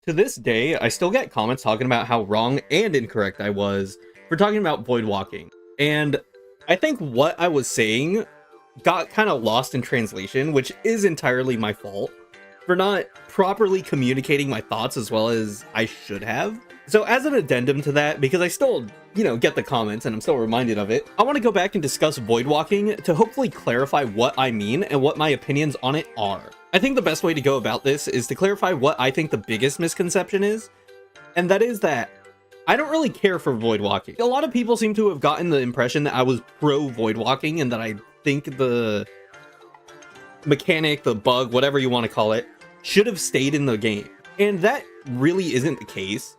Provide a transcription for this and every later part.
To this day, I still get comments talking about how wrong and incorrect I was for talking about void walking. And I think what I was saying got kind of lost in translation, which is entirely my fault for not properly communicating my thoughts as well as I should have. So as an addendum to that, because I still, get the comments and I'm still reminded of it, I want to go back and discuss void walking to hopefully clarify what I mean and what my opinions on it are. I think the best way to go about this is to clarify what I think the biggest misconception is, and that is that I don't really care for void walking. A lot of people seem to have gotten the impression that I was pro void walking and that I think the mechanic, the bug, whatever you want to call it, should have stayed in the game. And that really isn't the case,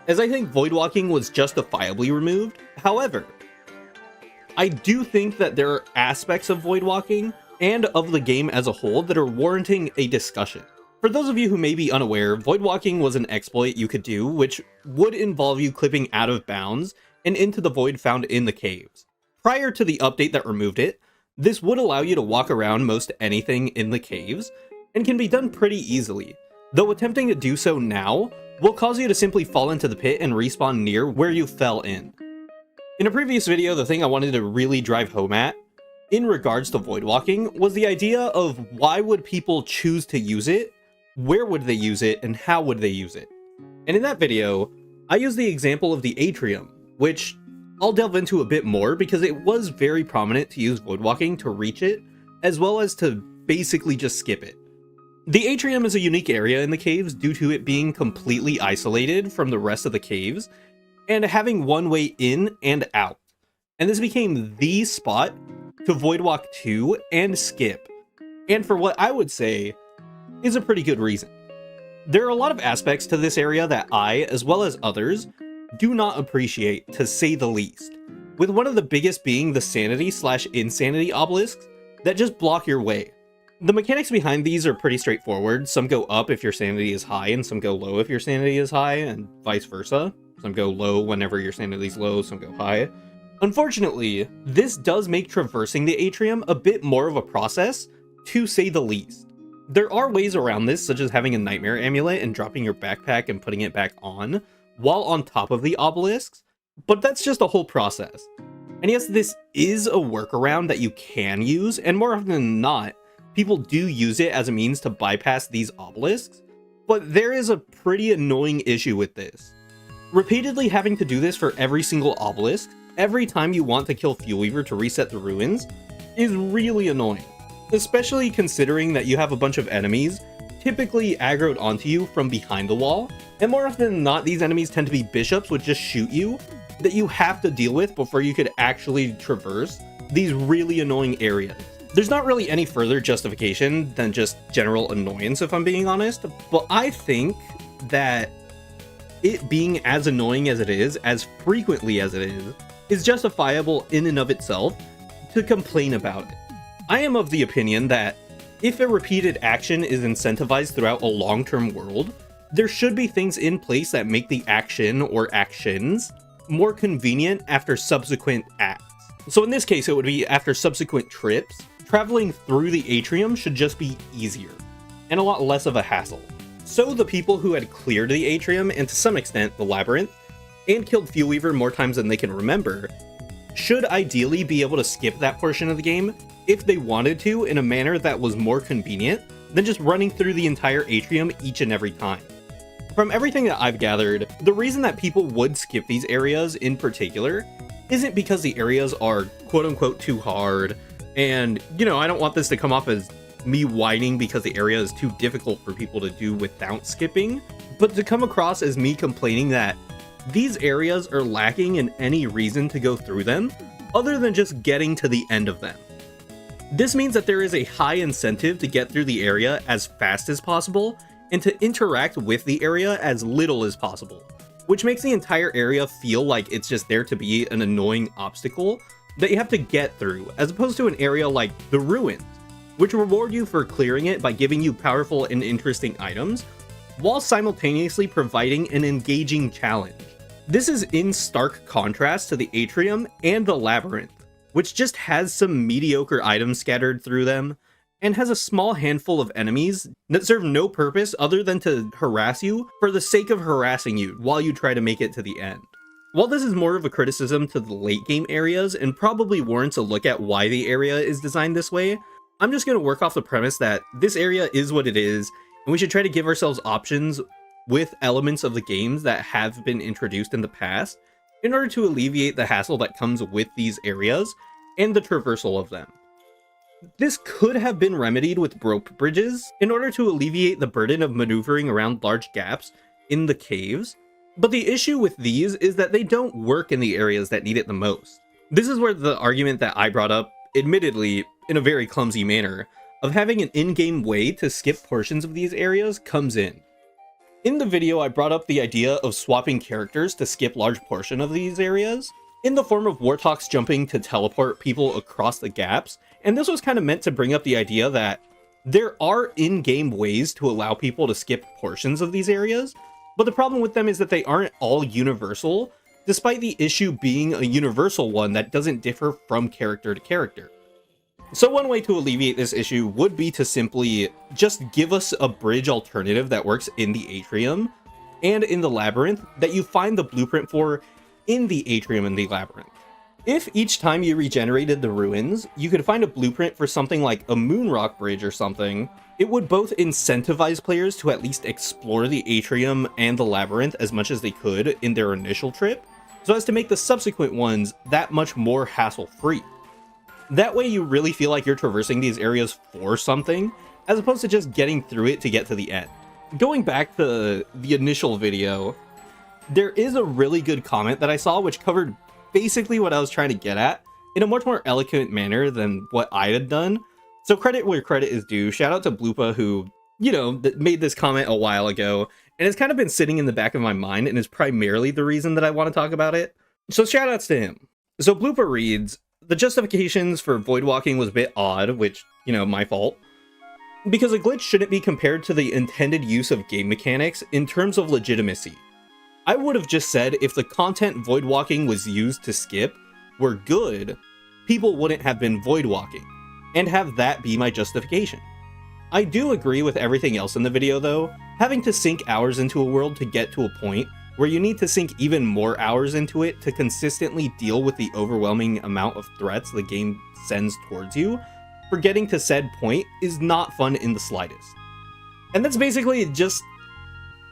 as I think void walking was justifiably removed. However, I do think that there are aspects of void walking and of the game as a whole that are warranting a discussion. For those of you who may be unaware, void walking was an exploit you could do, which would involve you clipping out of bounds and into the void found in the caves. Prior to the update that removed it, this would allow you to walk around most anything in the caves, and can be done pretty easily, though attempting to do so now will cause you to simply fall into the pit and respawn near where you fell in. In a previous video, the thing I wanted to really drive home at, in regards to void walking, was the idea of why would people choose to use it, where would they use it, and how would they use it. And in that video, I used the example of the atrium, which I'll delve into a bit more because it was very prominent to use void walking to reach it, as well as to basically just skip it. The atrium is a unique area in the caves due to it being completely isolated from the rest of the caves, and having one way in and out. And this became the spot to void walk to and skip, and for what I would say is a pretty good reason. There are a lot of aspects to this area that I, as well as others, do not appreciate, to say the least, with one of the biggest being the sanity/insanity obelisks that just block your way. The mechanics behind these are pretty straightforward. Some go up if your sanity is high, and some go low if your sanity is high, and vice versa. Some go low whenever your sanity is low, some go high. Unfortunately, this does make traversing the atrium a bit more of a process, to say the least. There are ways around this, such as having a nightmare amulet and dropping your backpack and putting it back on, while on top of the obelisks, but that's just a whole process. And yes, this is a workaround that you can use, and more often than not, people do use it as a means to bypass these obelisks, but there is a pretty annoying issue with this. Repeatedly having to do this for every single obelisk, every time you want to kill Fuel Weaver to reset the ruins, is really annoying. Especially considering that you have a bunch of enemies typically aggroed onto you from behind the wall, and more often than not, these enemies tend to be bishops which just shoot you, that you have to deal with before you could actually traverse these really annoying areas. There's not really any further justification than just general annoyance, if I'm being honest, but I think that it being as annoying as it is, as frequently as it is justifiable in and of itself to complain about it. I am of the opinion that if a repeated action is incentivized throughout a long-term world, there should be things in place that make the action or actions more convenient after subsequent acts. So in this case, it would be after subsequent trips. Traveling through the atrium should just be easier, and a lot less of a hassle. So the people who had cleared the atrium, and to some extent the labyrinth, and killed Fuel Weaver more times than they can remember, should ideally be able to skip that portion of the game if they wanted to, in a manner that was more convenient than just running through the entire atrium each and every time. From everything that I've gathered, the reason that people would skip these areas in particular isn't because the areas are quote-unquote too hard, and, I don't want this to come off as me whining because the area is too difficult for people to do without skipping, but to come across as me complaining that these areas are lacking in any reason to go through them, other than just getting to the end of them. This means that there is a high incentive to get through the area as fast as possible, and to interact with the area as little as possible, which makes the entire area feel like it's just there to be an annoying obstacle that you have to get through, as opposed to an area like the ruins, which reward you for clearing it by giving you powerful and interesting items, while simultaneously providing an engaging challenge. This is in stark contrast to the atrium and the labyrinth, which just has some mediocre items scattered through them, and has a small handful of enemies that serve no purpose other than to harass you for the sake of harassing you while you try to make it to the end. While this is more of a criticism to the late game areas and probably warrants a look at why the area is designed this way, I'm just going to work off the premise that this area is what it is, and we should try to give ourselves options with elements of the games that have been introduced in the past in order to alleviate the hassle that comes with these areas and the traversal of them. This could have been remedied with rope bridges in order to alleviate the burden of maneuvering around large gaps in the caves, but the issue with these is that they don't work in the areas that need it the most. This is where the argument that I brought up, admittedly in a very clumsy manner, of having an in-game way to skip portions of these areas comes in. In the video, I brought up the idea of swapping characters to skip large portion of these areas, in the form of Warthog's jumping to teleport people across the gaps, and this was kind of meant to bring up the idea that there are in-game ways to allow people to skip portions of these areas, but the problem with them is that they aren't all universal, despite the issue being a universal one that doesn't differ from character to character. So one way to alleviate this issue would be to simply just give us a bridge alternative that works in the atrium and in the labyrinth that you find the blueprint for in the atrium and the labyrinth. If each time you regenerated the ruins, you could find a blueprint for something like a moonrock bridge or something, it would both incentivize players to at least explore the atrium and the labyrinth as much as they could in their initial trip, so as to make the subsequent ones that much more hassle-free. That way you really feel like you're traversing these areas for something, as opposed to just getting through it to get to the end. Going back to the initial video, there is a really good comment that I saw which covered basically what I was trying to get at in a much more eloquent manner than what I had done. So credit where credit is due. Shout out to Bloopa who, made this comment a while ago, and it's kind of been sitting in the back of my mind and is primarily the reason that I want to talk about it. So shout outs to him. So Bloopa reads, the justifications for voidwalking was a bit odd, which, my fault. Because a glitch shouldn't be compared to the intended use of game mechanics in terms of legitimacy. I would have just said if the content voidwalking was used to skip were good, people wouldn't have been voidwalking, and have that be my justification. I do agree with everything else in the video though. Having to sink hours into a world to get to a point where you need to sink even more hours into it to consistently deal with the overwhelming amount of threats the game sends towards you for getting to said point is not fun in the slightest. And that's basically just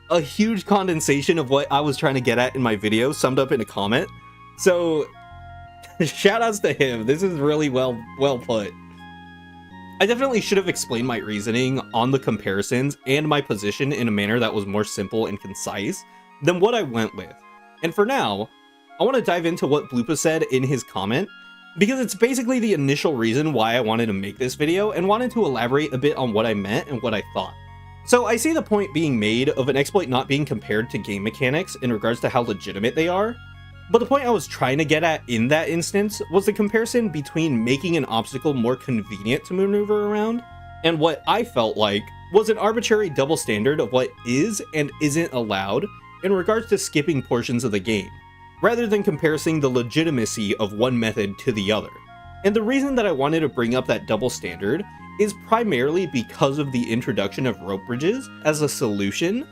a huge condensation of what I was trying to get at in my video, summed up in a comment. So, shoutouts to him. This is really well put. I definitely should have explained my reasoning on the comparisons and my position in a manner that was more simple and concise than what I went with. And for now, I want to dive into what Bloopa said in his comment, because it's basically the initial reason why I wanted to make this video and wanted to elaborate a bit on what I meant and what I thought. So I see the point being made of an exploit not being compared to game mechanics in regards to how legitimate they are, but the point I was trying to get at in that instance was the comparison between making an obstacle more convenient to maneuver around and what I felt like was an arbitrary double standard of what is and isn't allowed in regards to skipping portions of the game, rather than comparing the legitimacy of one method to the other. And the reason that I wanted to bring up that double standard is primarily because of the introduction of rope bridges as a solution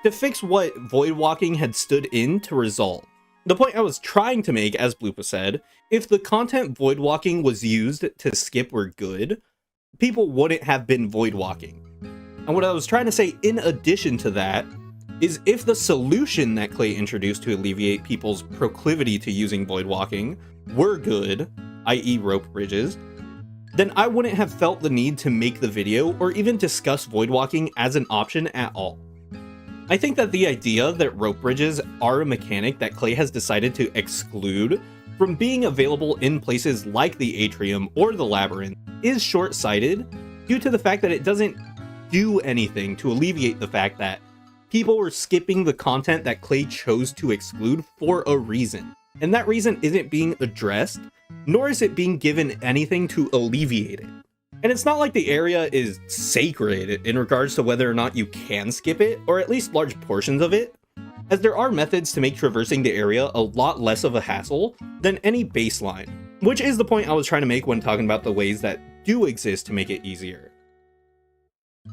to fix what voidwalking had stood in to resolve. The point I was trying to make, as Bloopa said, if the content voidwalking was used to skip were good, people wouldn't have been voidwalking. And what I was trying to say in addition to that is if the solution that Clay introduced to alleviate people's proclivity to using voidwalking were good, i.e. rope bridges, then I wouldn't have felt the need to make the video or even discuss voidwalking as an option at all. I think that the idea that rope bridges are a mechanic that Clay has decided to exclude from being available in places like the atrium or the labyrinth is short-sighted due to the fact that it doesn't do anything to alleviate the fact that people were skipping the content that Clay chose to exclude for a reason. And that reason isn't being addressed, nor is it being given anything to alleviate it. And it's not like the area is sacred in regards to whether or not you can skip it, or at least large portions of it, as there are methods to make traversing the area a lot less of a hassle than any baseline, which is the point I was trying to make when talking about the ways that do exist to make it easier.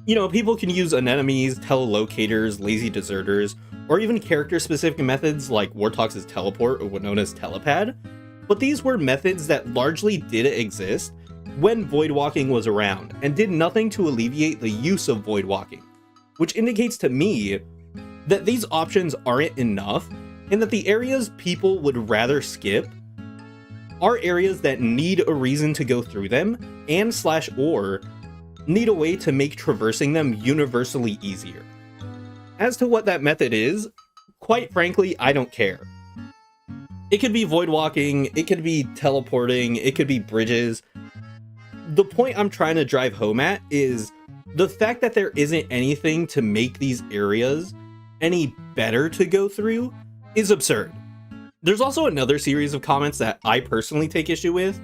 You know, people can use anemones, telelocators, lazy deserters, or even character-specific methods like Wartox's teleport, or what known as telepad, but these were methods that largely did exist when voidwalking was around, and did nothing to alleviate the use of voidwalking, which indicates to me that these options aren't enough, and that the areas people would rather skip are areas that need a reason to go through them, and or need a way to make traversing them universally easier. As to what that method is, quite frankly, I don't care. It could be voidwalking, it could be teleporting, it could be bridges. The point I'm trying to drive home at is the fact that there isn't anything to make these areas any better to go through is absurd. There's also another series of comments that I personally take issue with,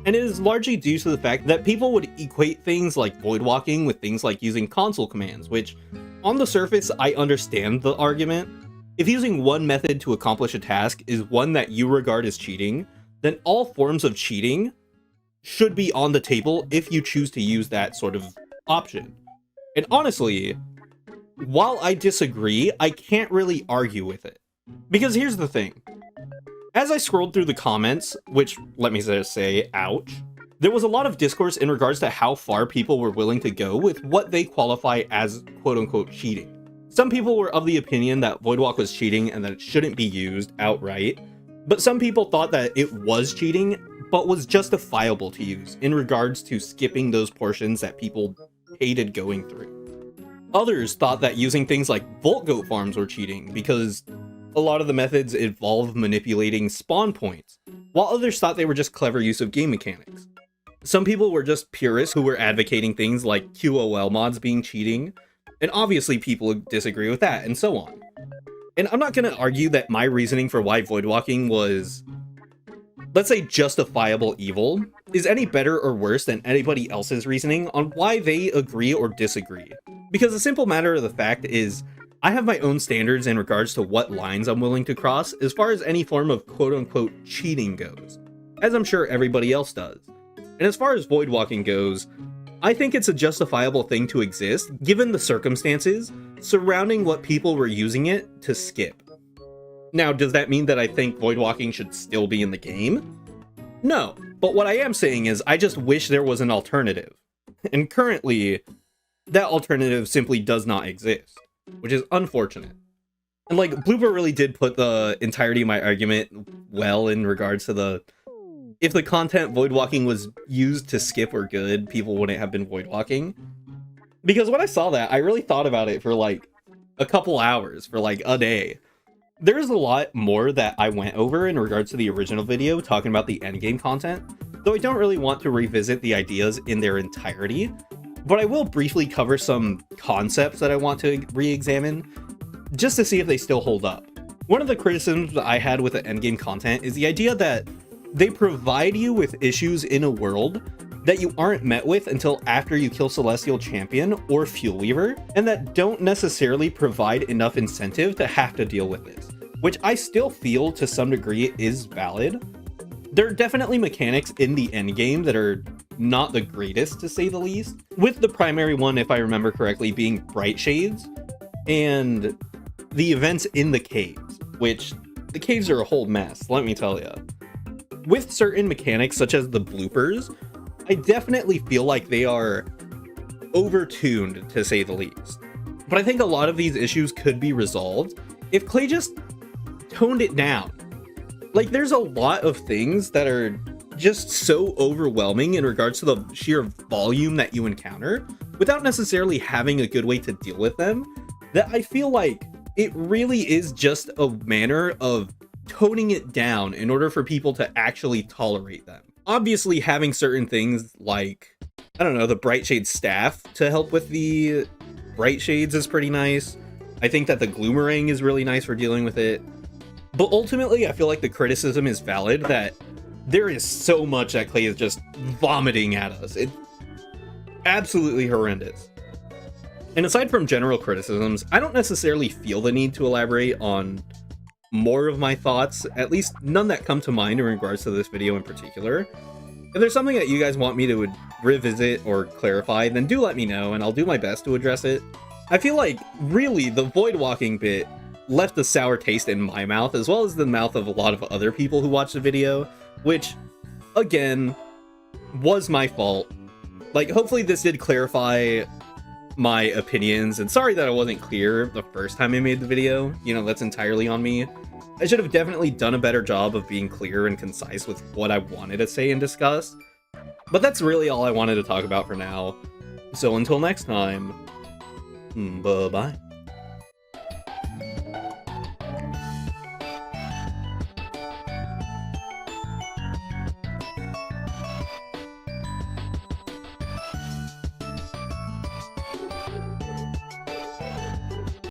and it is largely due to the fact that people would equate things like voidwalking with things like using console commands, which, on the surface, I understand the argument. If using one method to accomplish a task is one that you regard as cheating, then all forms of cheating should be on the table if you choose to use that sort of option. And honestly, while I disagree, I can't really argue with it. Because here's the thing. As I scrolled through the comments, which, let me just say, ouch, there was a lot of discourse in regards to how far people were willing to go with what they qualify as quote-unquote cheating. Some people were of the opinion that Voidwalk was cheating and that it shouldn't be used outright, but some people thought that it was cheating, but was justifiable to use in regards to skipping those portions that people hated going through. Others thought that using things like Volt Goat farms were cheating because a lot of the methods involve manipulating spawn points, while others thought they were just clever use of game mechanics. Some people were just purists who were advocating things like QOL mods being cheating, and obviously people disagree with that, and so on. And I'm not going to argue that my reasoning for why voidwalking was, let's say, justifiable evil is any better or worse than anybody else's reasoning on why they agree or disagree. Because the simple matter of the fact is, I have my own standards in regards to what lines I'm willing to cross as far as any form of quote-unquote cheating goes, as I'm sure everybody else does. And as far as voidwalking goes, I think it's a justifiable thing to exist given the circumstances surrounding what people were using it to skip. Now, does that mean that I think voidwalking should still be in the game? No, but what I am saying is I just wish there was an alternative. And currently, that alternative simply does not exist, which is unfortunate. And like, Blooper really did put the entirety of my argument well in regards to if the content voidwalking was used to skip or good, people wouldn't have been voidwalking. Because when I saw that, I really thought about it for like a couple hours, for like a day. There's a lot more that I went over in regards to the original video talking about the endgame content, though I don't really want to revisit the ideas in their entirety. But I will briefly cover some concepts that I want to re-examine, just to see if they still hold up. One of the criticisms that I had with the endgame content is the idea that they provide you with issues in a world that you aren't met with until after you kill Celestial Champion or Fuel Weaver, and that don't necessarily provide enough incentive to have to deal with this, which I still feel to some degree is valid. There are definitely mechanics in the endgame that are not the greatest, to say the least, with the primary one, if I remember correctly, being Bright Shades, and the events in the caves, which the caves are a whole mess, let me tell ya. With certain mechanics, such as the bloopers, I definitely feel like they are overtuned, to say the least. But I think a lot of these issues could be resolved if Clay just toned it down. Like, there's a lot of things that are just so overwhelming in regards to the sheer volume that you encounter, without necessarily having a good way to deal with them, that I feel like it really is just a manner of toning it down in order for people to actually tolerate them. Obviously, having certain things like, I don't know, the Bright Shade staff to help with the Bright Shades is pretty nice. I think that the Gloomerang is really nice for dealing with it. But ultimately, I feel like the criticism is valid that there is so much that Clay is just vomiting at us. It's absolutely horrendous. And aside from general criticisms, I don't necessarily feel the need to elaborate on more of my thoughts, at least none that come to mind in regards to this video in particular. If there's something that you guys want me to revisit or clarify, then do let me know, and I'll do my best to address it. I feel like, really, the void walking bit left a sour taste in my mouth, as well as the mouth of a lot of other people who watched the video, which, again, was my fault. Like, hopefully this did clarify my opinions, and sorry that I wasn't clear the first time I made the video. You know, that's entirely on me. I should have definitely done a better job of being clear and concise with what I wanted to say and discuss. But that's really all I wanted to talk about for now. So until next time, bye-bye.